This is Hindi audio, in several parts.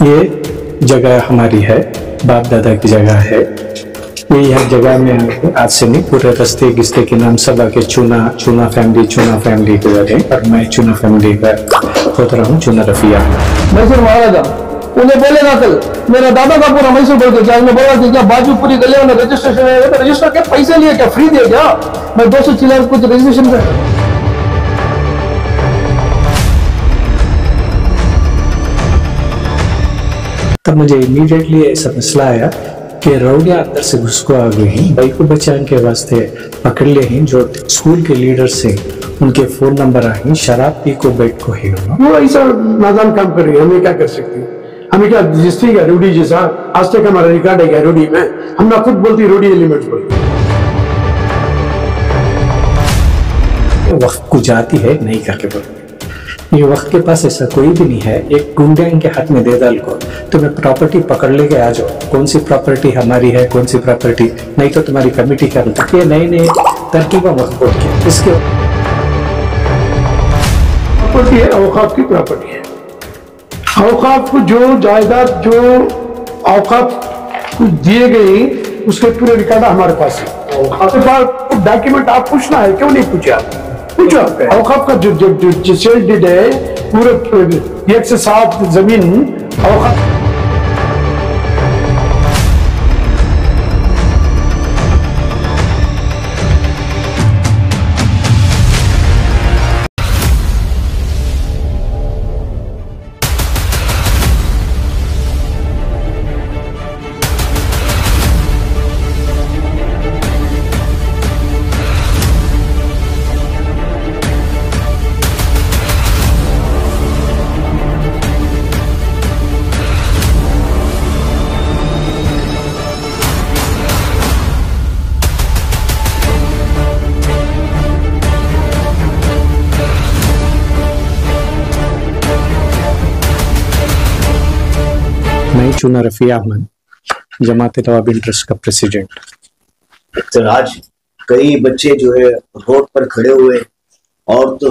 ये जगह हमारी है, बाप दादा की जगह है। ये यह जगह में आज से नहीं, पूरे रास्ते गिस्ते के नाम सब आके चूना फैमिली के बारे, और मैं चूना फैमिली का होता रहा हूँ, चूना रफिया। मैसूर महाराजा उन्हें बोले ना, कल मेरा दादा का पूरा मैसूर बोल के क्या बोला कि क्या बाजू पूरी गले में रजिस्ट्रेशन है, तो रजिस्टर के पैसे लिए क्या फ्री दिए क्या? मैं 200 चिल्ला कुछ रजिस्ट्रेशन पे। तब मुझे इमीडिएटली ऐसा मसला आया कि रौडिया अंदर से घुसको आ गई हैं, भाई को बचाने के वास्ते पकड़ ले हैं जो स्कूल के लीडर से उनके फोन नंबर आए, शराब पी को बैठ को है वो ऐसा नादान काम कर रही है। हमें क्या कर सकते हैं? हमें क्या रजिस्ट्री का रोडी जैसा आज तक हमारा रिकॉर्ड है क्या रोडी में? हम ना खुद बोलती रोडी एलिमेंट्स बोलती वक्त को जाती है नहीं करके बोलते। ये वक्त के पास ऐसा कोई भी नहीं है, एक गुंडा इनके हाथ में दे डाल को तुम्हें प्रॉपर्टी पकड़ लेके आ जाओ, कौन सी प्रॉपर्टी हमारी है कौन सी प्रॉपर्टी नहीं, तो तुम्हारी कमेटी कर सकती है। नई नई तरकीबा वक्त बोल के इसके प्रॉपर्टी है, औकाफ की प्रॉपर्टी है। औकाफ को जो जायदाद जो औकाफ को दिए गई उसके पूरे रिकॉर्ड हमारे पास है। आपके पास डॉक्यूमेंट आप पूछना है, क्यों नहीं पूछा? पूछो। औकाफ का जो सेल डीड है पूरे 1 से 7 जमीन औकाफ। मैं चूना रफिया अहमद, जमात नवाबिन ट्रस्ट का प्रेसिडेंट। सर, आज कई बच्चे जो है रोड पर खड़े हुए, और तो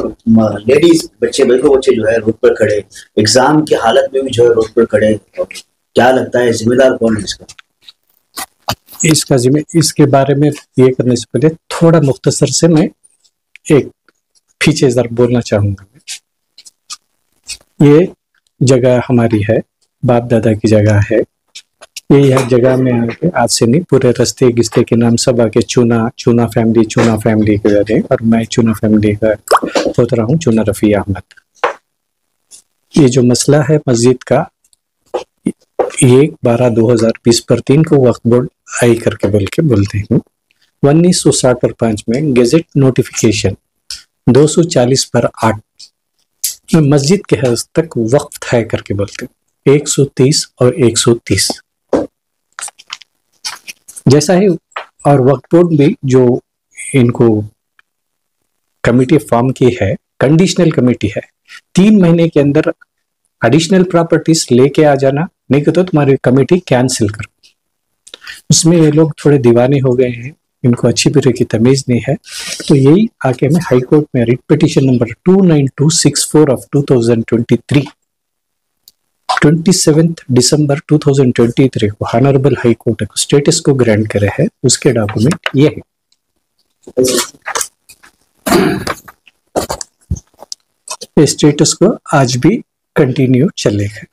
लेडीज बच्चे जो है रोड पर खड़े, एग्जाम की हालत में भी जो है रोड पर खड़े, क्या लगता है जिम्मेदार कौन है इसका? इसके बारे में ये करने से पहले थोड़ा मुख्तसर से मैं एक पीछे जरा बोलना चाहूंगा। ये जगह हमारी है, बाप दादा की जगह है। ये यह जगह में आज से नहीं, पूरे रास्ते गिस्ते के नाम सब आके चूना फैमिली के बारे, और मैं चूना फैमिली का होता रहा हूँ, चूना रफिया अहमद। ये जो मसला है मस्जिद का, 1/12/2020 पर 3 को वक्फ बोर्ड आई करके बोलते हैं। 1960/5 में गेजेट नोटिफिकेशन 240/8 में मस्जिद के हद तक वक्फ है करके बोलते हैं, 130 और 130 जैसा है। और वक्फ बोर्ड भी जो इनको कमेटी फॉर्म की है, कंडीशनल कमेटी है, 3 महीने के अंदर एडिशनल प्रॉपर्टीज लेके आ जाना, नहीं तो तुम्हारी कमेटी कैंसिल करो। उसमें ये लोग थोड़े दीवाने हो गए हैं, इनको अच्छी तरह की तमीज नहीं है, तो यही आके मैं हाई कोर्ट में रिट पिटीशन नंबर 29264 ऑफ 2023 27 दिसंबर 2023 को ऑनरेबल हाई कोर्ट को स्टेटस को ग्रांट करे है। उसके डॉक्यूमेंट ये है। इस स्टेटस को आज भी कंटिन्यू चलेगा,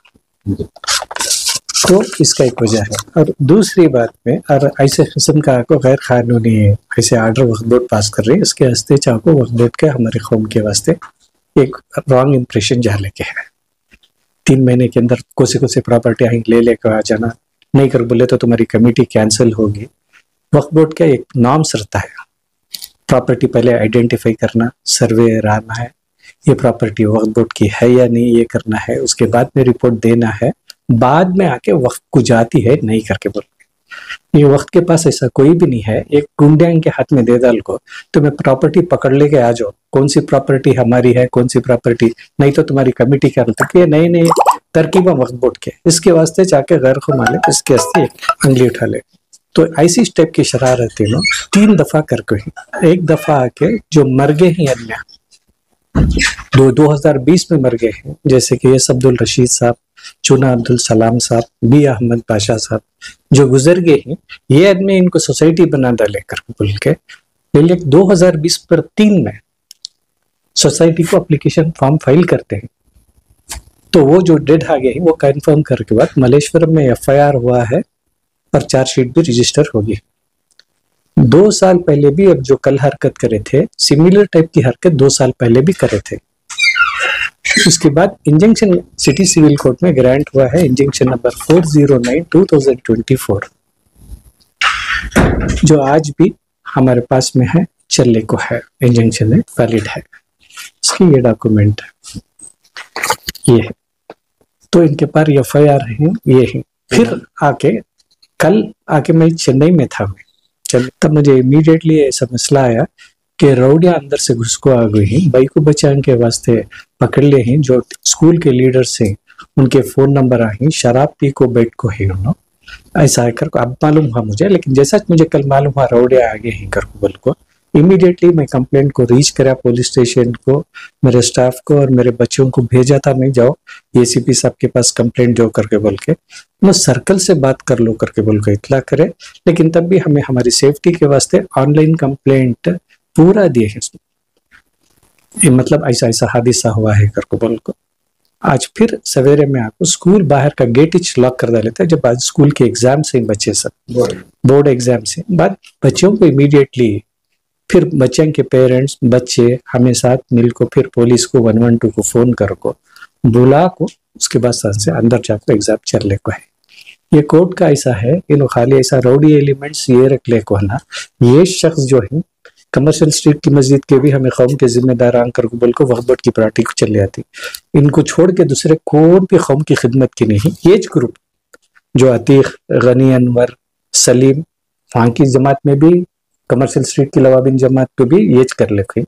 तो इसका एक वजह है। और दूसरी बात में, और ऐसे किस्म का आपको गैर कानूनी ऐसे आर्डर वक्फ बोर्ड पास कर रही है, इसके वास्ते चाहो वक्फ बोर्ड के हमारे कौम के वास्ते एक रॉन्ग इंप्रेशन जा लेके है। 3 महीने के अंदर कोसे प्रॉपर्टी आई लेकर आ जाना, नहीं कर बोले तो तुम्हारी कमेटी कैंसिल होगी। वक्फ बोर्ड का एक नॉर्म्स रहता है, प्रॉपर्टी पहले आइडेंटिफाई करना, सर्वे रहना है, ये प्रॉपर्टी वक्फ बोर्ड की है या नहीं ये करना है, उसके बाद में रिपोर्ट देना है, बाद में आके वक्त को जाती है नहीं करके बोल। ये वक्त के पास ऐसा कोई भी नहीं है, एक गुंडा के हाथ में दे डाल को तुम्हें प्रॉपर्टी पकड़ लेके आ जाओ, कौन सी प्रॉपर्टी हमारी है कौन सी प्रॉपर्टी नहीं, तो तुम्हारी कमेटी कर सकती है। नई नई तरकीबा वक्फ बोर्ड के, इसके वास्ते जाके गैर को मालिक इसके वास्ते अंगली उठा ले। तो ऐसी स्टेप की शरारत है 3 दफा करके, एक दफा आके जो मर गए हैं अन्य 2020 में मर गए हैं, जैसे कि एस अब्दुल रशीद साहब, चुना अब्दुल सलाम साहब, बी अहमद पाशा साहब जो गुजर गए हैं, ये आदमी इनको सोसाइटी बना डाले कर बोल के, लेकिन 2023 में सोसाइटी को एप्लीकेशन फॉर्म फाइल करते हैं, तो वो जो डेड आ गए हैं वो कंफर्म करने के बाद मलेश्वरम में FIR हुआ है और चार्जशीट भी रजिस्टर होगी। 2 साल पहले भी अब जो कल हरकत करे थे, सिमिलर टाइप की हरकत 2 साल पहले भी करे थे। उसके बाद इंजंक्शन सिटी सिविल कोर्ट में ग्रांट हुआ है, इंजंक्शन नंबर 409/2024 जो आज भी हमारे पास में है, चलने को है, इंजंक्शन है, वैलिड है, इसकी ये डॉक्यूमेंट है, ये है। तो इनके पास FIR है, ये है। फिर आके कल आके मैं चेन्नई में था, तब मुझे इमीडिएटली ऐसा मसला आया कि रौडिया अंदर से घुस को आ गई हैं, भाई को बचाने के वास्ते पकड़ ले हैं, जो स्कूल के लीडर्स हैं उनके फोन नंबर आए, शराब पी को बैठ को है उन्होंने, ऐसा है कर को अब मालूम हुआ मुझे, लेकिन जैसा मुझे कल मालूम हुआ रौडिया आगे हैं कर को बोल को, इमीडिएटली मैं कंप्लेंट को रीच करा पुलिस स्टेशन को, मेरे स्टाफ को और मेरे बच्चों को भेजा था, मैं जाओ ACP साहब के पास कंप्लेंट जो करके बोल के, मैं सर्कल से बात कर लो करके बोल के इतला करे, लेकिन तब भी हमें हमारी सेफ्टी के वास्ते ऑनलाइन कंप्लेंट पूरा दिए है, मतलब ऐसा ऐसा हादसा हुआ है करके बोल को। आज फिर सवेरे में आपको स्कूल बाहर का गेट ही लॉक कर डाले थे, जब आज स्कूल के एग्जाम से बच्चे सब बोर्ड एग्जाम से बाद बच्चों को इमीडिएटली फिर बच्चे के पेरेंट्स बच्चे हमें साथ मिल को फिर पुलिस को 112 को फोन कर को बुला को, उसके बाद से अंदर जाकर एग्जाम चलने को है। ये कोर्ट का ऐसा है, इन खाली ऐसा रौडी एलिमेंट्स ये रख ले को ना, ये शख्स जो है कमर्शियल स्ट्रीट की मस्जिद के भी हमें कौम के जिम्मेदार आंकर को बोल को वक्त की पार्टी को चले आती, इनको छोड़ के दूसरे कौन भी कौम की खिदमत की नहीं। ये ग्रुप जो अतीक, गनी, अनवर, सलीम, वहाँ की जमात में भी कमर्शियल स्ट्रीट की लवाबिन जमात को भी ये कर लेते,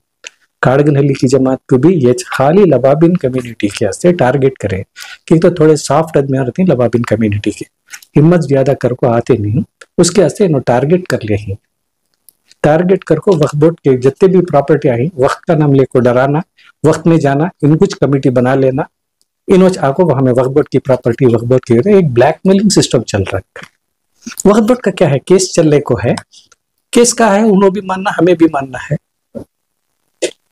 काड़गनहली की जमात को भी ये खाली लवाबिन कम्युनिटी के वास्ते टारगेट करे, कि तो थोड़े सॉफ्ट आदमी रहती लवाबिन कम्युनिटी के, हिम्मत ज्यादा कर को आते नहीं, उसके वास्ते इन्होंने टारगेट कर लिया ही, टारगेट कर को वक्त बोट के जितने भी प्रॉपर्टी आई वक्त का नाम लेको डराना, वक्त में जाना, इन कुछ कमेटी बना लेना, इन आको हमें वक्त बोट की प्रॉपर्टी वक्त बोट की, एक ब्लैकमेलिंग सिस्टम चल रहा है। वक्त बोट का क्या है, केस चलने को है, केस का है, उन्होंने भी मानना हमें भी मानना है,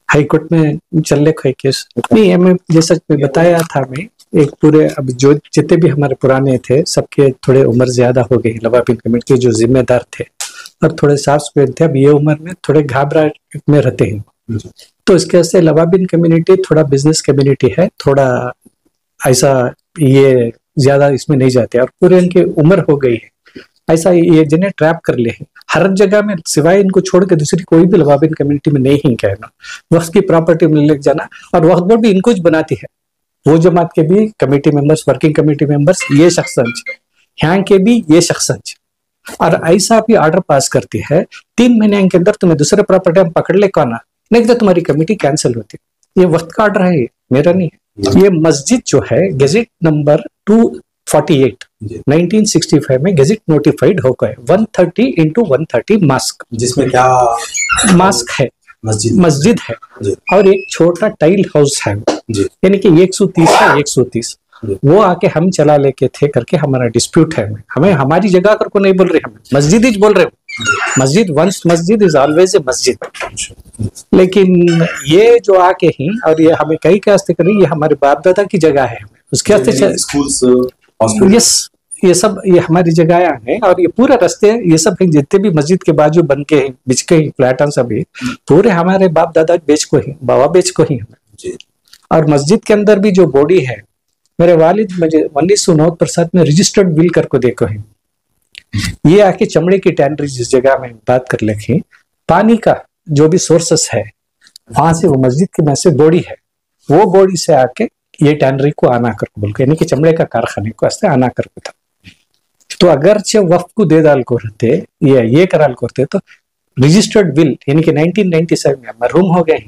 हाई कोर्ट में चलने को है केस नहीं। हमें जैसा बताया था, मैं एक पूरे अब जो जितने भी हमारे पुराने थे सबके थोड़े उम्र ज्यादा हो गई, लवाबिन कमेटी के जो जिम्मेदार थे और थोड़े साफ सफेद थे, अब ये उम्र में थोड़े घबराहट में रहते हैं, तो इसके वजह लवाबिन कम्युनिटी थोड़ा बिजनेस कम्युनिटी है, थोड़ा ऐसा ये ज्यादा इसमें नहीं जाते, और पूरे इनकी उम्र हो गई है, ऐसा ये जिन्हें ट्रैप कर ले हर जगह में, सिवाय इनको छोड़ के दूसरी कोई भी लवाबिन कम्युनिटी में नहीं ही कहना, वक्त की प्रॉपर्टी में ले जाना, और वक्त बोर्ड भी इनको बनाती है, वो जमात के भी committee members, working committee members ये शख्स, यहाँ के भी ये शख्स, और ऐसा भी ऑर्डर पास करती है 3 महीने के अंदर तुम्हें दूसरे प्रॉपर्टी हम पकड़ ले कौन, नहीं तो तुम्हारी कमेटी कैंसिल होती। ये वक्त का ऑर्डर है, मेरा नहीं है। ये मस्जिद जो है गेजेट नंबर 248 1965 में गेजेट नोटिफाइड हो गए, 130x130 मास्क, जिसमें क्या मास्क है, मस्जिद है, और एक छोटा टाइल हाउस है, यानी कि 130 का 130, वो आके हम चला लेके थे करके हमारा डिस्प्यूट है, हमें हमारी जगह कर को नहीं बोल रहे, हमें मस्जिद ही बोल रहे हो, मस्जिद वंस मस्जिद इज ऑलवेज ए मस्जिद। लेकिन ये जो आके ही और ये हमें कई के वास्ते करें, ये हमारे बाप दादा की जगह है, उसके वास्ते स्कूल्स, यस ये सब ये हमारी जगह है, और ये पूरा रास्ते ये सब जितने भी मस्जिद के बाजू बन के बिच के फ्लैट सभी पूरे हमारे बाप दादा बेच को ही, बाबा बेच को ही हमें। और मस्जिद के अंदर भी जो बॉडी है, मेरे वालिद मुझे 1969 में रजिस्टर्ड बिल करको देखो है, ये आके चमड़े की टैनरी जिस जगह में बात कर लेके, पानी का जो भी सोर्सेस है वहां से वो मस्जिद की में से बॉडी है, वो बॉडी से आके ये टैनरी को आना कर बोल के, यानी कि चमड़े का कारखाने को आस्ते आना करके था। तो अगर से वक्फ को दे डाल को रहते ये कराल करते, तो रजिस्टर्ड बिल यानी कि 1997 में मरहूम हो गए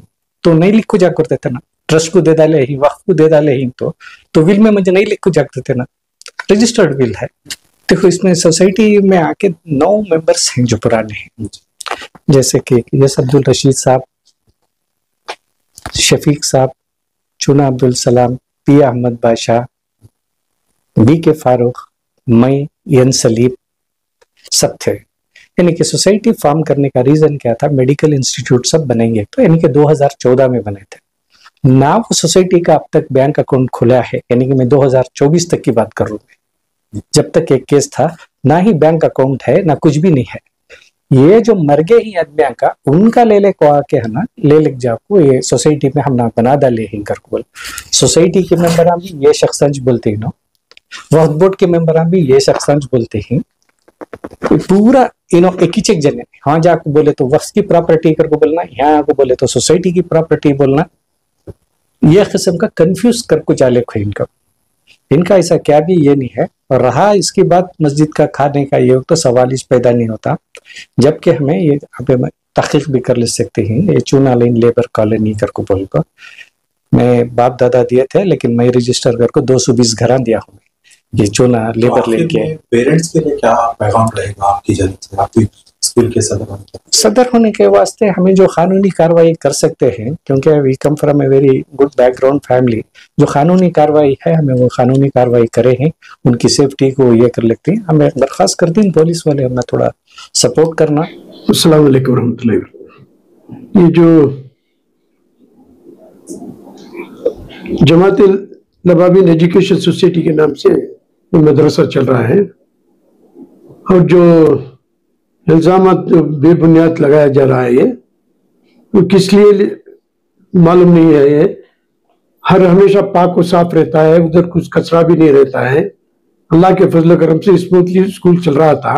तो नहीं लिखो जा करते थे ना, ट्रस्ट को दे डाले ही, वक्फ को दे डाले ही, तो विल में मुझे नहीं लिखो जाते थे ना, रजिस्टर्ड बिल है। देखो इसमें सोसाइटी में आके 9 मेंबर्स हैं जो पुराने हैं, जैसे कि एस अब्दुल रशीद साहब, शफीक साहब, चुना अब्दुल सलाम, पी अहमद बादशाह, बी के फारूक, मैं, एन सलीम सब थे। यानी कि सोसाइटी फॉर्म करने का रीजन क्या था, मेडिकल इंस्टीट्यूट सब बनेंगे, तो यानी कि 2014 में बने थे ना। वो सोसाइटी का अब तक बैंक अकाउंट खुला है, यानी कि मैं 2024 तक की बात कर रहा हूँ। जब तक एक केस था ना ही बैंक अकाउंट है ना कुछ भी नहीं है। ये जो मर गए ही आदमिया का उनका ले को आके है ना, ले जाको ये सोसाइटी में हम ना बना डाले ही कर बोल। सोसाइटी के मेंबर भी ये शख्सांज बोलते हैं ना, वक्फ बोर्ड के मेंबर भी ये शख्सांज बोलते हैं। पूरा एक ही चेक जने, हाँ जाको बोले तो वक्फ की प्रॉपर्टी कर को बोलना, यहाँ को बोले तो सोसाइटी की प्रॉपर्टी बोलना। यह किस्म का कंफ्यूज कर को जाले खो इनका ऐसा क्या भी ये नहीं है। और रहा इसकी बात मस्जिद का खाने का, ये तो सवाल इस पैदा नहीं होता। जबकि हमें ये तहकीक भी कर ले सकते हैं। ये चूना लाइन लेबर कॉलोनी कर को बोल को मैं बाप दादा दिए थे, लेकिन मैं रजिस्टर कर को 220 घर दिया हूँ। ये चूना लेबर लेन के पेरेंट्स के लिए क्या पैगाम रहेगा आपकी जानब से, आपकी स्कूल के सदर होने के वास्ते हमें जो कानूनी कार्रवाई कर सकते हैं, क्योंकि we come from a very good background family, जो कानूनी कार्रवाई है हमें वो कानूनी कार्रवाई करे हैं। उनकी सेफ्टी को ये कर लेते हैं। हमें दरख्वास्त करती हैं पुलिस वाले हमें थोड़ा सपोर्ट करना। अस्सलाम वालेकुम रहमतुल्लाह। ये जो जमात नबाबिन एजुकेशन सोसाइटी के नाम से मदरसा चल रहा है, और जो इल्जाम बेबुनियाद लगाया जा रहा है, ये तो किस लिए मालूम नहीं है। ये हर हमेशा पाक और साफ रहता है, उधर कुछ कचरा भी नहीं रहता है। अल्लाह के फजल करम से स्मूथली स्कूल चल रहा था।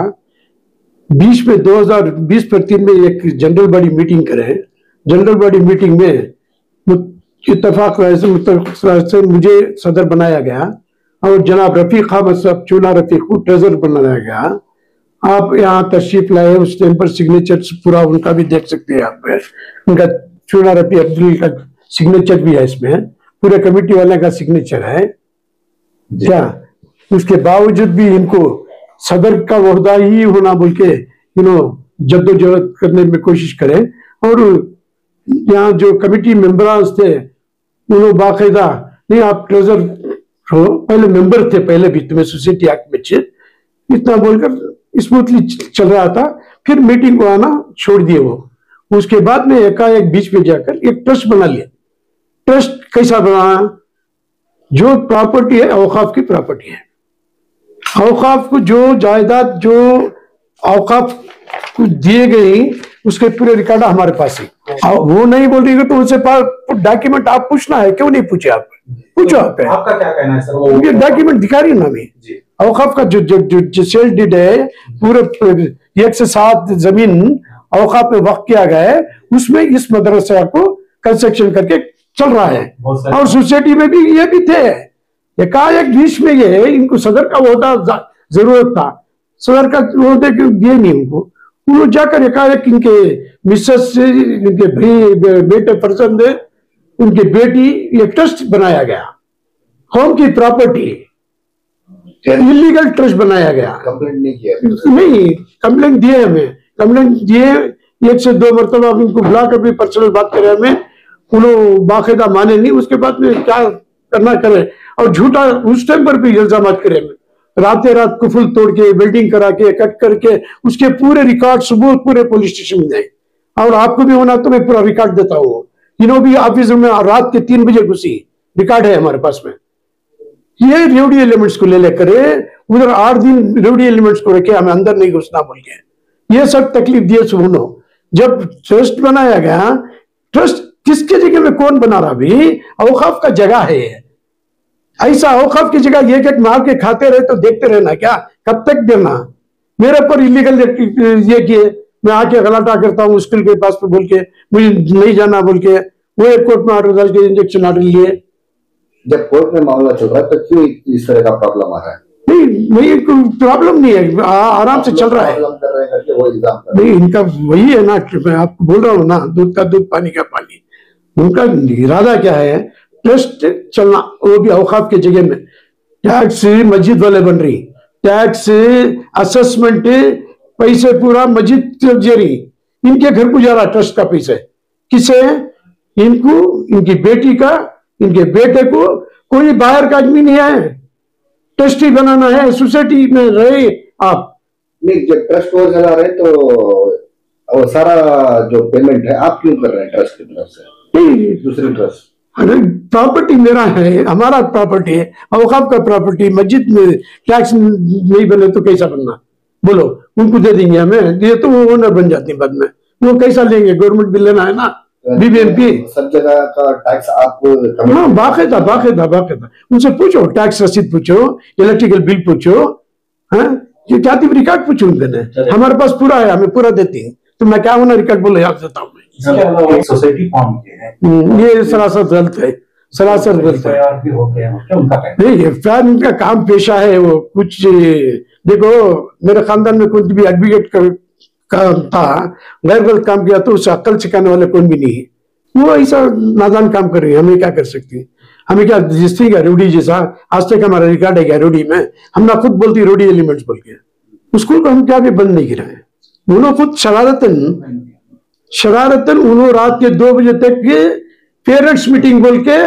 2020 पर 3 में एक जनरल बॉडी मीटिंग करे। जनरल बॉडी मीटिंग में इत्तफाक से मुझे सदर बनाया गया और जनाब रफीक अहमद साहब चूना रफीक को ट्रेजर बनाया गया। आप यहाँ तशरीफ लाए, उस टाइम पर सिग्नेचर पूरा उनका भी देख सकते हैं आप। उनका चूना रफी अब्दुल का सिग्नेचर भी है इसमें, पूरे कमेटी वाले का सिग्नेचर है क्या। उसके बावजूद भी इनको सदर का ओहदा ही होना बोल के जद्दोजहद करने में कोशिश करें। और यहाँ जो कमेटी मेंबर्स थे उन्होंने बाकायदा नहीं, आप ट्रेजर हो, पहले मेंबर थे, पहले भी तुम्हें सोसाइटी एक्ट में इतना बोलकर स्मूथली चल रहा था। फिर मीटिंग को आना छोड़ दिए वो। उसके बाद में एकाएक बीच में जाकर एक ट्रस्ट बना लिया। ट्रस्ट कैसा बना, जो प्रॉपर्टी है औकाफ की प्रॉपर्टी है। औकाफ को जो जायदाद जो औकाफ को दिए गई उसके पूरे रिकॉर्ड हमारे पास है। वो नहीं बोल रही तो उनसे डॉक्यूमेंट आप पूछना है, क्यों नहीं पूछे आप? पूछो आप। आपका क्या कहना है सर? ये डॉक्यूमेंट दिखा रही ना हमें। औकाफ का जो सेल डीड है, पूरे 1 से 7 जमीन औकाफ में वक्त किया गया है, उसमें इस मदरसा को कंस्ट्रक्शन करके चल रहा है। और सोसाइटी में भी ये भी थे। एकाएक बीच में ये इनको सदर का ओहदा जरूरत था, सदर का ओहदे दिए नहीं उनको। उन्होंने जाकर एकाएक इनके मिसेस से, इनके भाई बेटे फर्जंद, उनकी बेटी, ये ट्रस्ट बनाया गया। होम की प्रॉपर्टी इलीगल ट्रस्ट बनाया गया। कंप्लेंट नहीं किया? नहीं, कंप्लेंट दिए हमें, कंप्लेंट दिए 1 से 2 मरतबा उनको बुलाकर भी पर्सनल बात करे हमें, उन्होंने बाकायदा माने नहीं। उसके बाद में क्या करना करे, और झूठा उस टाइम पर भी इल्जाम करे हमें। रात कुफुल तोड़ के, बिल्डिंग करा के, कट करके, उसके पूरे रिकॉर्ड सबूत पूरे पुलिस स्टेशन में जाए। और आपको भी होना तो मैं पूरा रिकॉर्ड देता हूँ। इन्हों भी ऑफिस में रात के 3 बजे घुसी, रिकॉर्ड है हमारे पास में। ये रेवड़ी एलिमेंट्स को ले करे, उधर 8 दिन रेवड़ी एलिमेंट्स को रखे, हमें अंदर नहीं घुसना बोल के। ये सब तकलीफ दिए सुनो। जब ट्रस्ट बनाया गया, ट्रस्ट किसके जगह में कौन बना रहा? भी औकाफ का जगह है। ऐसा औकाफ की जगह एक मार के खाते रहे तो देखते रहना क्या? कब तक देना? मेरे पर इलीगल ये किए, मैं आके गलाटा करता हूँ स्कूल के पास पे बोल के, मुझे नहीं जाना बोल के, वो एक कोर्ट में ऑर्डर डाल के इंजेक्शन ऑर्डर लिए। जब कोर्ट में मामला चल रहा है तो क्यों इस तरह का प्रॉब्लम आ रहा है? नहीं, कोई प्रॉब्लम नहीं है, आराम से चल रहा है। नहीं, इनका वही है ना, मैं आपको बोल रहा हूँ ना, दूध का दूध पानी का पानी। उनका इरादा क्या है? ट्रस्ट चलना, वो भी औकाफ की जगह में। टैक्स मस्जिद वाले बन रही, टैक्स असेसमेंट पैसे पूरा मस्जिद जरी, इनके घर को जा रहा ट्रस्ट का पैसे। किसे? इनको, इनकी बेटी का, इनके बेटे को कोई बाहर का आदमी नहीं है, ट्रस्टी बनाना है, सोसाइटी में रहे आप। नहीं, जब ट्रस्ट हो चला रहे तो वो सारा जो पेमेंट है आप क्यों कर रहे हैं ट्रस्ट की तरफ से? नहीं, दूसरी ट्रस्ट, अरे प्रॉपर्टी मेरा है, हमारा प्रॉपर्टी है, औकाफ का प्रॉपर्टी, मस्जिद में टैक्स नहीं बने तो कैसा बनना? बोलो, उनको दे देंगे हमें, ये तो वो ओनर बन जाते हैं बाद में, वो कैसा लेंगे? गवर्नमेंट भी लेना है ना, बीबीएमपी सब जगह का टैक्स आप। हाँ, बाकायदा उनसे पूछो, टैक्स रसीद पूछो, इलेक्ट्रिकल बिल पूछो, हाँ, ये जाति रिकॉर्ड पूछो उनसे। हमारे पास पूरा है, हमें पूरा देते हैं, तो मैं क्या होना रिकॉर्ड बोलो याद देता हूँ मैं। एक सोसाइटी फॉर्म की है, ये सरासर गलत है, सरासर गलत है। नहीं, एफआईआर उनका काम पेशा है, वो कुछ देखो, मेरे खानदान में कोई भी एडवोकेट काम था, गैर गलत काम किया तो उसे अक्ल सिखाने वाले कोई भी नहीं है। वो ऐसा नादान काम कर रही है, हमें क्या कर सकती है? हमें क्या रजिस्ट्री का रोडी जैसा आज तक हमारा रिकॉर्ड है क्या रोडी में? हम ना खुद बोलती रोडी एलिमेंट्स बोल के, स्कूल को हम क्या भी बंद नहीं गिराए। उन्होंने खुद शरारतन उन्होंने रात के 2 बजे तक के पेरेंट्स मीटिंग बोल के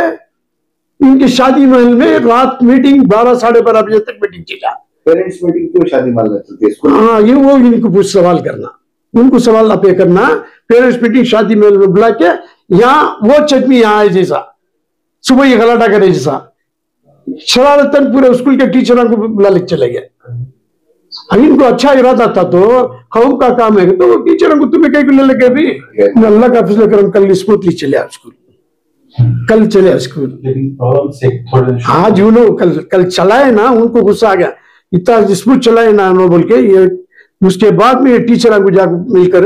उनकी शादी महल में रात मीटिंग 12 साढ़े 12 बजे तक मीटिंग चला। पेरेंट्स मीटिंग क्यों शादी महल में चलती है? हाँ, ये वो इनको कुछ सवाल करना, उनको सवाल पे करना। पेरेंट्स मीटिंग शादी महल में बुला के, यहाँ वो चटनी यहाँ है जैसा सुबह ये गलाटा करे जैसा, शरारतन पूरे स्कूल के टीचरों को बुला ले चले गए। अब इनको अच्छा इरादा था तो कौम का काम है तो टीचरों को तुम्हें कहीं को ले लगे भी। अल्लाह का फजल करम, कल स्मूथली चले स्कूल, कल चले स्कूल। आज उन्होंने कल चलाए ना, उनको गुस्सा आ गया, इतना स्मूथ चलाए ना उन्होंने बोल के। ये उसके बाद में टीचरों को जाकर मिलकर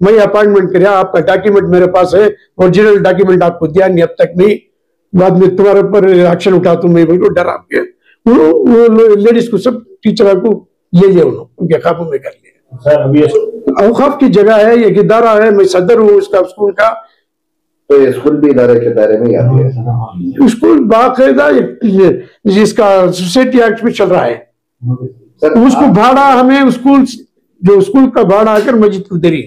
मैं अपॉइंटमेंट कराया, आपका डॉक्यूमेंट मेरे पास है, ओरिजिनल डॉक्यूमेंट आपको दिया नहीं अब तक नहीं, बाद में तुम्हारे ऊपर एक्शन उठा तुम नहीं, बिल्कुल डरा के वो लेडीज को सब टीचरों को ले लिया, उनके काबू में कर लिया। सर अभी औकाफ की जगह है, ये इदारा है, मैं सदर हूँ उसका स्कूल का, तो ये स्कूल भी इदारे के दायरे में ही आती है। स्कूल बाकायदा जिसका सोसाइटी एक्ट में चल रहा है, उसको भाड़ा हमें स्कूल जो स्कूल का भाड़ा आकर मस्जिद को दे रही।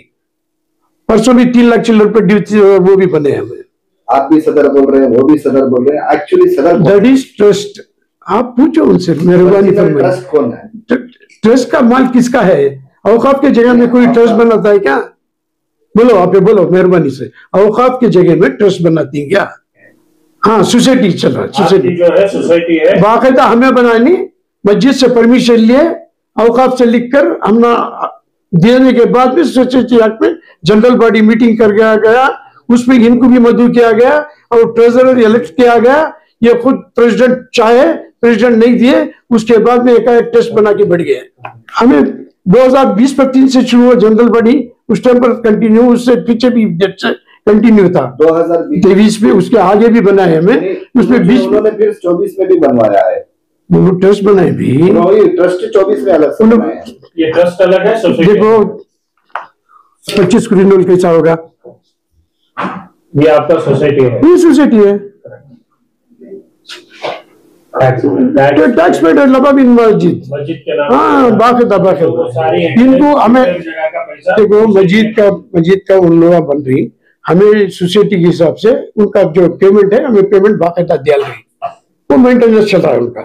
परसों भी 3 लाख चिल्लर पर ड्यूटी वो भी बने हमें। आप भी सदर बोल रहे हैं, वो भी सदर बोल रहे हैं, एक्चुअली सदर दैट इज ट्रस्ट। आप पूछो उनसे, मेहरबानी फरमाइए, ट्रस्ट कौन है? ट्रस्ट का माल किसका है? औकाफ के जगह में कोई ट्रस्ट बनाता है क्या? बोलो, आप बोलो मेहरबानी से, औकाफ की जगह में ट्रस्ट बनाती है क्या? हाँ, सोसाइटी चल रहा है, सोसाइटी जो है सोसाइटी है, बाकायदा हमें बनानी, मस्जिद से परमिशन लिए, औकाफ से लिखकर हमने देने के बाद भी सोसाइटी एक्ट में जनरल बॉडी मीटिंग कर गया, उसमें इनको भी मदऊ किया गया और ट्रेजरर इलेक्ट किया गया। ये खुद प्रेसिडेंट चाहे, प्रेसिडेंट नहीं दिए, उसके बाद में एक टेस्ट बना के बढ़ गया। हमें 2020-25 से शुरू हुआ जनरल बॉडी, उस टाइम पर कंटिन्यू, उससे पीछे भी कंटिन्यू था 2023 में, उसके आगे भी बना है हमें, उसमें 20 में फिर 24 में भी बनवाया है, ट्रस्ट बनाए भी, ट्रस्ट 24 में अलग से बनाया है। ये ट्रस्ट अलग है, सोसाइटी देखो 25 को रिन्यूअल कैसा होगा? ये आपका सोसाइटी है, ये सोसाइटी है, टैक्स पेड लबाबिन मस्जिद के नाम। हाँ, बाकायदा इनको हमें देखो, मस्जिद का उन लोग बन रही, हमें सोसाइटी के हिसाब से उनका जो पेमेंट है, हमें पेमेंट बाकायदा दिया रही, वो मेंटेनेंस चल रहा है उनका,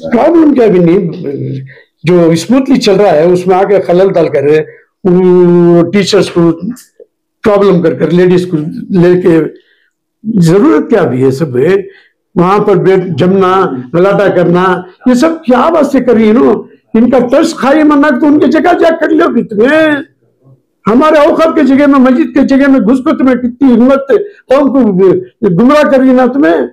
प्रॉब्लम क्या भी नहीं, जो स्मूथली चल रहा है उसमें आके खलल डाल कर टीचर्स को प्रॉब्लम कर लेडीज को लेके जरूरत क्या भी है? सब है वहां पर बैठ जमना, गलाटा करना, ये सब क्या वास्ते कर रही है नो? इनका ट्रस्ट खाई मना तो उनकी जगह जा कर लो। तुम्हें हमारे औकाफ के जगह में, मस्जिद के जगह में घुस को तुम्हें कितनी हिम्मत, कौन को गुमराह कर रही ना तुम्हें?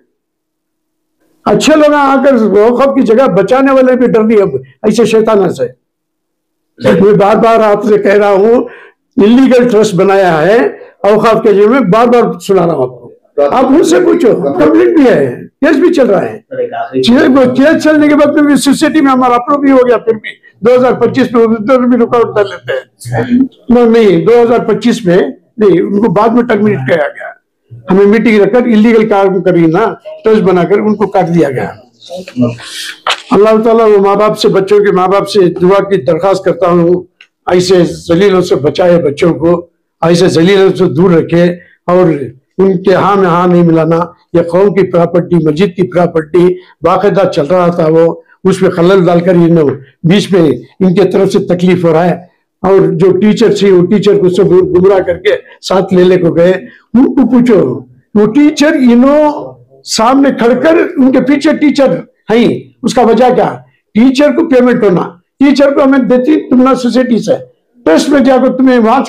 अच्छे लोग आकर औकाफ की जगह बचाने वाले भी डर नहीं अब ऐसे शैताना से। मैं बार बार आपसे कह रहा हूँ, इलीगल ट्रस्ट बनाया है औकाफ के जगह में, बार बार सुना रहा हूँ आपको, आप मुझसे पूछो, कंप्लेंट भी है, केस भी चल रहा है। केस चलने के बाद में सोसाइटी में हमारा अप्रूव भी हो गया, फिर भी 2025 में उधर भी रुकावट कर लेते हैं। नहीं, 2025 में नहीं, उनको बाद में टर्मिनेट किया गया, हमें मीटिंग रखकर इलीगल काम करी ना, ट्रस्ट बनाकर उनको काट दिया गया। अल्लाह ताला वो माँ बाप से, बच्चों के माँ बाप से दुआ की दरखास्त करता हूँ, ऐसे जलीलों से बचाए, बच्चों को ऐसे जलीलों से दूर रखे और उनके हाँ में हाँ नहीं मिलाना, ये कौम की प्रॉपर्टी, मस्जिद की प्रॉपर्टी बाकायदा चल रहा था, वो उसमें खलल डालकर ये बीच में इनके तरफ से तकलीफ हो रहा है। और जो टीचर थी वो टीचर को सब गुमराह करके साथ ले को गए। उनको पूछो, वो टीचर सामने खड़कर उनके पीछे टीचर है, उसका वजह क्या? टीचर को पेमेंट होना, टीचर को हमें देती तुमना सोसाइटी से, ट्रस्ट में जाकर तुम्हें वहां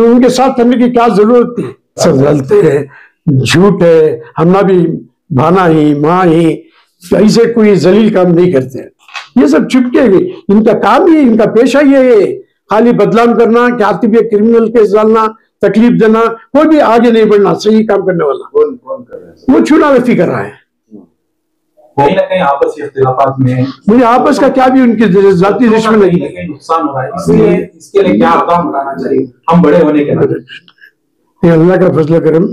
उनके साथ करने की क्या जरूरत थी? सब गलत है, झूठ है, हमना भी भाना ही माँ ही, ऐसे कोई जलील काम नहीं करते। ये सब चुपके गई, इनका काम ही, इनका पेशा ये है, खाली बदनाम करना, कारतिब क्रिमिनल केस डालना, तकलीफ देना, कोई भी आगे नहीं बढ़ना सही काम करने वाला। कौन कर रहा है? वो चुनावी कर रहा है। कहीं ना कहीं आपसी इख्तिलाफात में मुझे आपस का क्या भी उनकी जाती दुश्मन लगी। नुकसान हो रहा है, इसलिए इसके लिए क्या काम करना चाहिए हम बड़े होने के नाते? अल्लाह का फजल करम,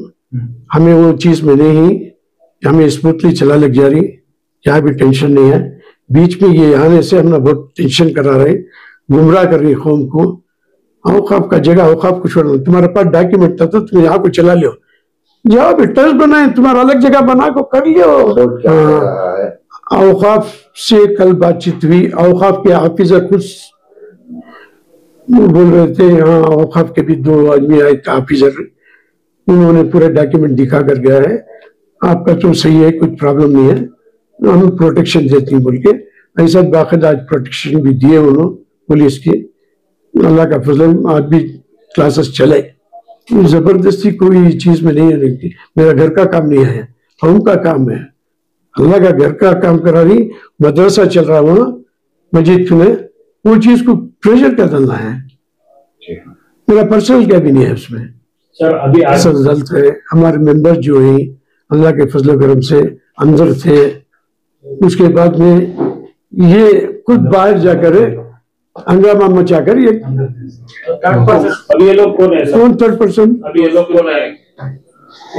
हमें वो चीज मिले ही, हमें स्मूथली चला लग जा रही, क्या भी टेंशन नहीं है। बीच में ये आने से हमने बहुत टेंशन करा रहे, गुमराह कर रही कौम को। औकाफ का जगह औकाफ को छोड़ना, तुम्हारे पास डॉक्यूमेंट था तो तुम यहाँ को चला लो, जाओ भी ट्रस्ट बनाए, तुम्हारा अलग जगह बना को कर लियो। औकाफ से कल बातचीत हुई, औकाफ के ऑफिसर कुछ बोल रहे थे, हाँ औकाफ के भी 2 आदमी आए थे ऑफिसर, उन्होंने पूरे डॉक्यूमेंट दिखा कर गया है, आपका तो सही है, कुछ प्रॉब्लम नहीं है, हम प्रोटेक्शन देती हैं बोल के। ऐसा बाकायदा आज प्रोटेक्शन भी दिए उन्होंने पुलिस की। अल्लाह का फजल, आज भी क्लासेस चले, जबरदस्ती कोई चीज में नहीं है। मेरा घर का काम नहीं है, कौम का काम है, अल्लाह का घर का काम करा रही। मदरसा चल रहा वहाँ मस्जिद में, वो चीज को प्रेशर क्या डालना है, मेरा पर्सनल क्या भी नहीं है उसमें। सर अभी असल गलत है, हमारे मेंबर जो है अल्लाह के फजल करम से अंदर थे, उसके बाद में ये खुद बाहर जाकर हंगामा मचाकर ये अभी ये लोग कौन है सर? कौन 3%? अभी ये लोग कौन है?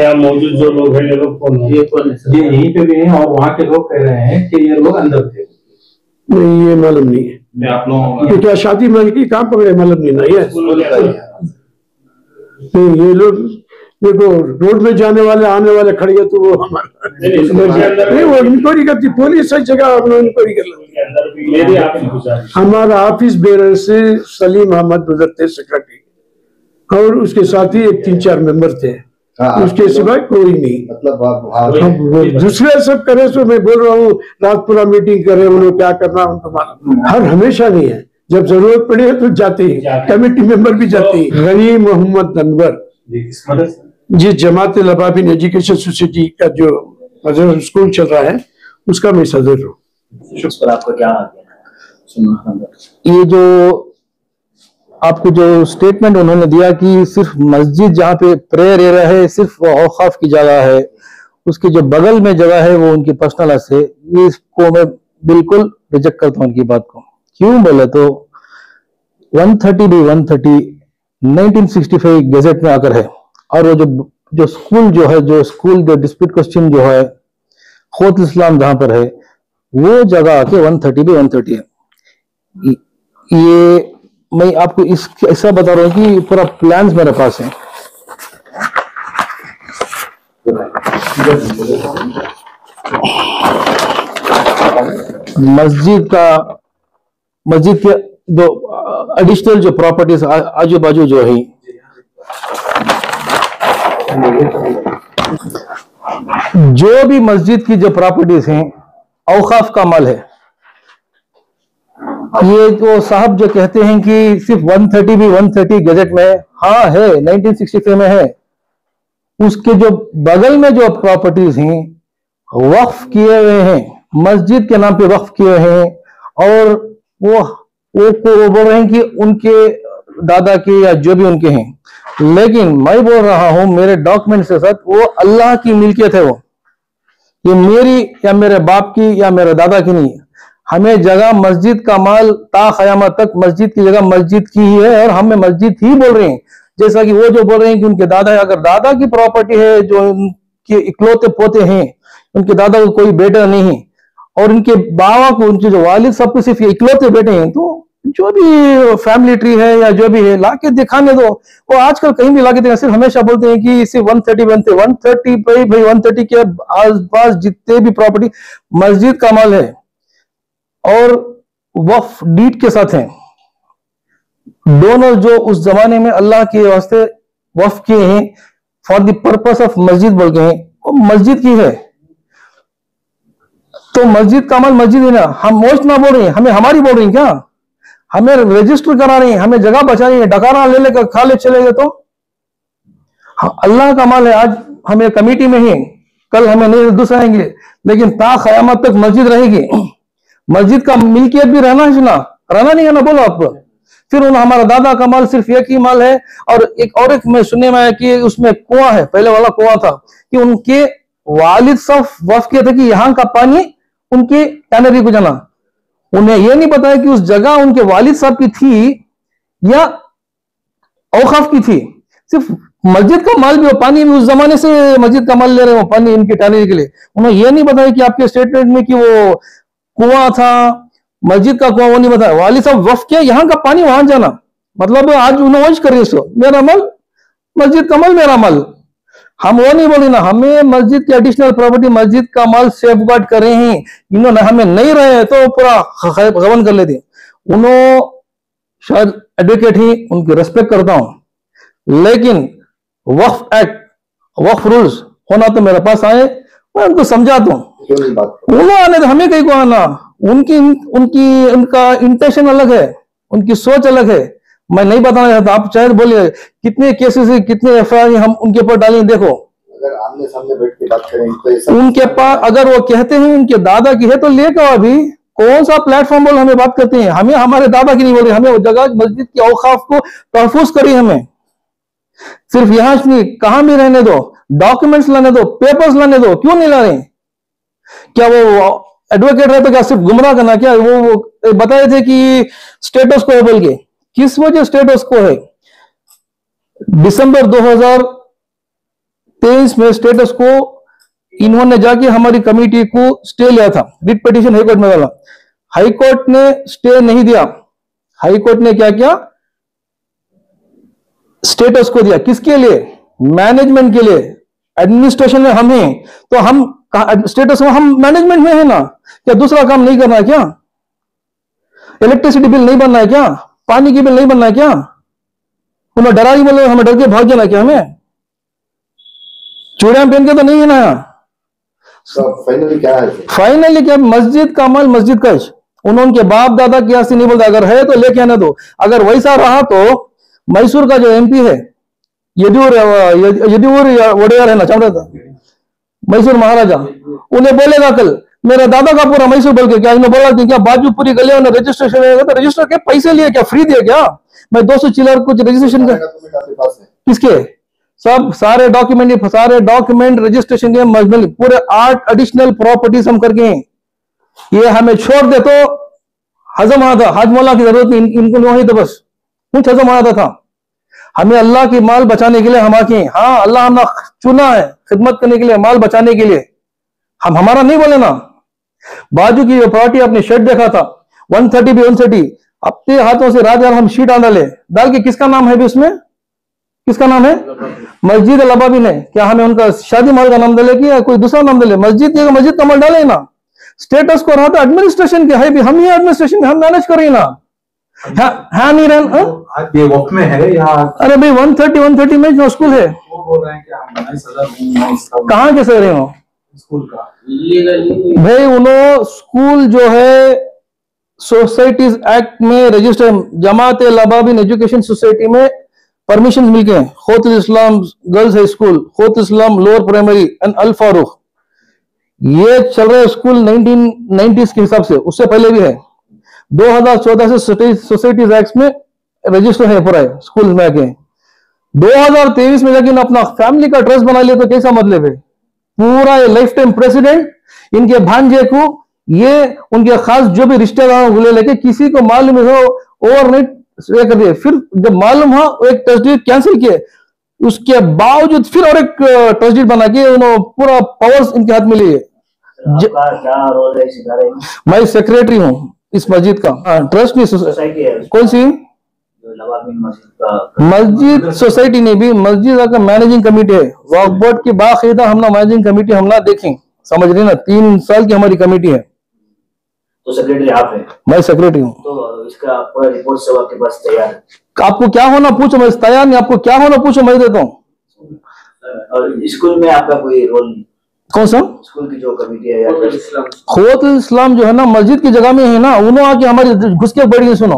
यहाँ मौजूद जो लोग हैं ये लोग कौन है? ये यहीं पे भी हैं और वहाँ के लोग कह रहे हैं कि ये लोग अंदर थे। नहीं, ये मालूम नहीं है। मैं आप लोगों ये क्या शादी महल की कहाँ पकड़े, मालूम नहीं ना ये। नहीं, ये लोग देखो रोड में जाने वाले आने वाले खड़े हैं, तो वो हमारा नहीं, वो इंक्वायरी करती पुलिस, सही जगह इंक्वायरी कर लेती। हमारा ऑफिस बेरर से सलीम अहमद गुजरते सेक्रेटरी, और उसके साथ ही 3-4 मेंबर थे, उसके सिवाय कोई नहीं। मतलब आप दूसरे सब करे, सो मैं बोल रहा हूँ रात पूरा मीटिंग करे, उन्हें क्या करना उनको मालूम। हर हमेशा नहीं है, जब जरूरत पड़ी है तो जाते हैं, कमेटी मेंबर भी जाते हैं। गनी मोहम्मद अनवर जी, जमात लबाबिन एजुकेशन सोसाइटी का जो स्कूल चल रहा है उसका मैं सदर हूँ। आपको क्या ये जो आपको जो स्टेटमेंट उन्होंने दिया कि सिर्फ मस्जिद जहाँ पे प्रेयर एरिया है सिर्फ वो औकाफ की जगह है, उसके जो बगल में जगह है वो उनकी पर्सनल है, ये इसको मैं बिल्कुल रिजेक्ट करता हूँ उनकी बात को। क्यों बोले तो 130B130 1965 गैजेट में आकर है, और वो जो स्कूल जो स्कूल जो डिस्प्यूट क्वेश्चन जो है खोत इस्लाम जहां पर है वो जगह आके 130B130 है। ये मैं आपको ऐसा बता रहा हूँ कि पूरा प्लान्स मेरे पास है। मस्जिद के जो एडिशनल जो प्रॉपर्टीज आजू बाजू जो है, जो भी मस्जिद की जो प्रॉपर्टीज हैं औकाफ का माल है। ये जो साहब जो कहते हैं कि सिर्फ 130B130 गजट में, हाँ है 1965 में है, उसके जो बगल में जो प्रॉपर्टीज हैं वक्फ किए हुए हैं, मस्जिद के नाम पे वक्फ किए हैं, और वो बोल रहे हैं कि उनके दादा के या जो भी उनके हैं, लेकिन मैं बोल रहा हूं मेरे डॉक्यूमेंट के साथ वो अल्लाह की मिल्कियत है, वो ये मेरी या मेरे बाप की या मेरे दादा की नहीं। हमें जगह मस्जिद का माल ता क़यामत तक मस्जिद की जगह मस्जिद की ही है, और हमें मस्जिद ही बोल रहे हैं। जैसा कि वो जो बोल रहे हैं कि उनके दादा, अगर दादा की प्रॉपर्टी है, जो उनके इकलौते पोते हैं, उनके दादा को कोई बेटा नहीं, और उनके बाबा को, उनके जो वालिद सबको सिर्फ इकलौते बेटे हैं, तो जो भी फैमिली ट्री है या जो भी है लाके दिखाने दो। वो आजकल कहीं भी लाके दिखा, सिर्फ हमेशा बोलते हैं कि सिर्फ 130 भाई 130 के आसपास जितने भी प्रॉपर्टी मस्जिद का माल है और वक्फ डीड के साथ हैं, दोनों जो उस जमाने में अल्लाह के वास्ते वक्फ किए हैं फॉर द पर्पस ऑफ मस्जिद बोल के हैं, वो मस्जिद की है। तो मस्जिद का माल मस्जिद है ना, हम मोस्ट ना बोल रहे हैं, हमें हमारी बोल रही हैं क्या? हमें रजिस्टर करा रही हैं, हमें जगह बचा रही है, डकारा ले लेकर खा ले चले गए तो अल्लाह का माल है। आज हमें कमेटी में ही, कल हमें नहीं दूसराएंगे, लेकिन ता क़यामत तक मस्जिद रहेगी। मस्जिद का मिल्कियत भी रहना है ना, रहना नहीं है ना, बोलो आप। फिर हमारा दादा का माल सिर्फ एक ही माल है। और एक में सुनने में आया कि उसमें कुआं है, पहले वाला कुआं था कि उनके वालिद साहब वक्फ किए थे कि यहाँ का पानी उनके टैनरी को जाना। उन्हें यह नहीं बताया कि उस जगह उनके वालिद साहब की थी या औकाफ की थी। सिर्फ मस्जिद का माल भी हो, पानी भी उस जमाने से मस्जिद का माल ले रहे हो पानी इनके टैनरी के लिए। उन्हें यह नहीं बताया कि आपके स्टेटमेंट में कि वो कुआं था, मस्जिद का कुआं, वो नहीं बताया। वालिद साहब वक्फ किया, यहाँ का पानी वहां जाना। मतलब आज उन्हें वंश करिए सो मेरा माल मस्जिद का माल मेरा माल। हम वो नहीं बोले ना, हमें मस्जिद की एडिशनल प्रॉपर्टी मस्जिद का माल सेफ गार्ड कर रहे हैं। इन्होंने हमें नहीं रहे तो पूरा गबन कर लेते। उन्होंने शायद एडवोकेट ही, उनकी रेस्पेक्ट करता हूं, लेकिन वक्फ एक्ट वक्फ रूल्स होना तो मेरे पास आए, मैं उनको समझाता हूँ। उन्होंने आने तो हमें कहीं को आना, उनका इंटेंशन अलग है, उनकी सोच अलग है। मैं नहीं बताना चाहता, आप चाहे बोलिए कितने केसेस है, कितने एफआईआर हम उनके ऊपर डालें। देखो अगर आमने सामने बैठ के बात करें तो उनके पास अगर वो कहते हैं उनके दादा की है तो लेकर अभी कौन सा प्लेटफॉर्म बोल हमें बात करते हैं। हमें हमारे दादा की नहीं बोल रही, हमें वो जगह मस्जिद के औकाफ को तहफूज करिए। हमें सिर्फ यहां नहीं, कहां भी रहने दो, डॉक्यूमेंट्स लाने दो, पेपर्स लाने दो, क्यों नहीं ला रहे? क्या वो एडवोकेट रहे तो क्या सिर्फ गुमराह करना? क्या वो बताए थे कि स्टेटस को है बोल के, किस वजह स्टेटस को है? दिसंबर 2023 में स्टेटस को इन्होंने जाके हमारी कमेटी को स्टे लिया था, रिट पिटीशन हाईकोर्ट में वाला। हाईकोर्ट ने स्टे नहीं दिया। हाईकोर्ट ने क्या किया? स्टेटस को दिया। किसके लिए? मैनेजमेंट के लिए। एडमिनिस्ट्रेशन में हम हैं तो हम स्टेटस में हम मैनेजमेंट में है ना, क्या दूसरा काम नहीं करना है क्या? इलेक्ट्रिसिटी बिल नहीं बनना है क्या? पानी की बिल नहीं बनना है क्या? उन्हें डरा ही बोले हमें डर के भाग जाना क्या? हमें चूड़ियां पहन के तो नहीं है ना। फाइनली क्या है? फाइनली क्या? मस्जिद का माल मस्जिद का। उन्होंने बाप दादा की आस्ती नहीं बोलता, अगर है तो लेके आने दो। अगर वैसा रहा तो मैसूर का जो एमपी है यदुवर वोडेयर है ना, चावड़ा मैसूर महाराजा, उन्हें बोलेगा कल मेरा दादा का पूरा मैसूर बोल के, क्या इन्होंने बोला कि क्या बाजू पूरी गलियों ने रजिस्ट्रेशन है तो रजिस्टर के पैसे लिए क्या फ्री दिए क्या? मैं 200 चिल्लर कुछ रजिस्ट्रेशन का किसके सब सारे डॉक्यूमेंट रजिस्ट्रेशन के मजमूल पूरे 8 एडिशनल प्रॉपर्टीज हम करके हैं। ये हमें छोड़ दे तो हजम आता, हाजमौला की जरूरत नहीं, इनको वही तो बस कुछ हजम आता था। हमें अल्लाह की माल बचाने के लिए हम आके, हाँ अल्लाह हमने चुना है खिदमत करने के लिए, माल बचाने के लिए। हम हमारा नहीं बोले ना। बाजू की जो प्रॉपर्टी आपने शेड देखा था 130 भी 130 अपने हाथों से रात हम शीट डाल के किसका नाम है भी उसमें? किसका नाम है? मस्जिद लबाबी ने। क्या हमें उनका शादी महल का नाम डाले कि या कोई दूसरा नाम डाले? मस्जिद का माल डाले ना। स्टेटस को रहा था एडमिनिस्ट्रेशन के है भी, हम ही एडमिनिस्ट्रेशन में हम मैनेज करें ना। हाँ नहीं रहना ये वक्त में है या? अरे भाई 130 में जो स्कूल है वो बोल रहे हैं कि हम नए सदर कहाँ के सर हो स्कूल का भाई? उन्होंने स्कूल जो है सोसाइटीज एक्ट में रजिस्टर जमात लबाबिन एजुकेशन सोसाइटी में परमिशन मिलके हैं। खोतुल इस्लाम गर्ल्स हाई स्कूल, खोतुल इस्लाम लोअर प्राइमरी एंड अल फारूक, ये चल रहे स्कूल 1990s के हिसाब से, उससे पहले भी है। 2014 से सोसाइटीज एक्ट में रजिस्टर है पूरा स्कूल में आके। 2023 में लेकिन अपना फैमिली का ट्रस्ट बना लिया तो कैसा मतलब है? पूरा लाइफ टाइम प्रेसिडेंट इनके भांजे को, ये उनके खास जो भी रिश्तेदारों को लेके किसी को मालूम हो ओवरनाइट कर दिए। फिर जब मालूम हुआ एक ट्रस्ट कैंसिल किए, उसके बावजूद फिर और एक ट्रस्ट बना के उन्होंने पूरा पावर्स इनके हाथ में लिए। क्या रोल है इस इदारे में? मैं सेक्रेटरी हूँ इस मस्जिद का ट्रस्ट नहीं, सोसाइटी है कौन सी जो नवाबीन मस्जिद का मस्जिद सोसाइटी नहीं भी, मस्जिद का मैनेजिंग कमेटी है। वक्फ बोर्ड की बाकायदा हम ना मैनेजिंग कमेटी हम ना देखें, समझ रही ना, 3 साल की हमारी कमेटी है। तो सेक्रेटरी आप हैं? मैं सेक्रेटरी हूँ। तो इसका पूरा रिपोर्ट सब आपके पास तैयार है? आपको क्या होना पूछो, मैं तैयार नहीं, आपको क्या होना पूछो मैं देता हूँ। और स्कूल में आपका कोई रोल नहीं? कौन सा स्कूल की जो कमेटी है या खोतुल इस्लाम जो है ना मस्जिद की जगह में है ना, उन्होंने आके हमारी घुस के बढ़ी, सुनो,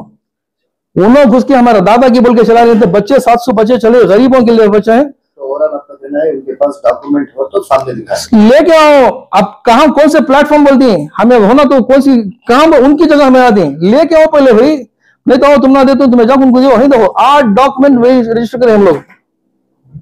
उन्होंने घुस के हमारा दादा की बोल के चला रहे थे, बच्चे 700 बच्चे चले, गरीबों के लिए बच्चे हैं। तो ओवरऑल आपका कहना है उनके पास डॉक्यूमेंट हो तो सामने दिखाएं, लेके आओ। आप कहाँ कौन से प्लेटफॉर्म बोलती हैं हमें होना, तो कौन सी कहाँ उनकी जगह हमें आती हैं, लेके आओ पहले भाई, नहीं तो तुम ना देते तुम्हें जाओ उनको दो, 8 डॉक्यूमेंट वही रजिस्टर करें हम लोग।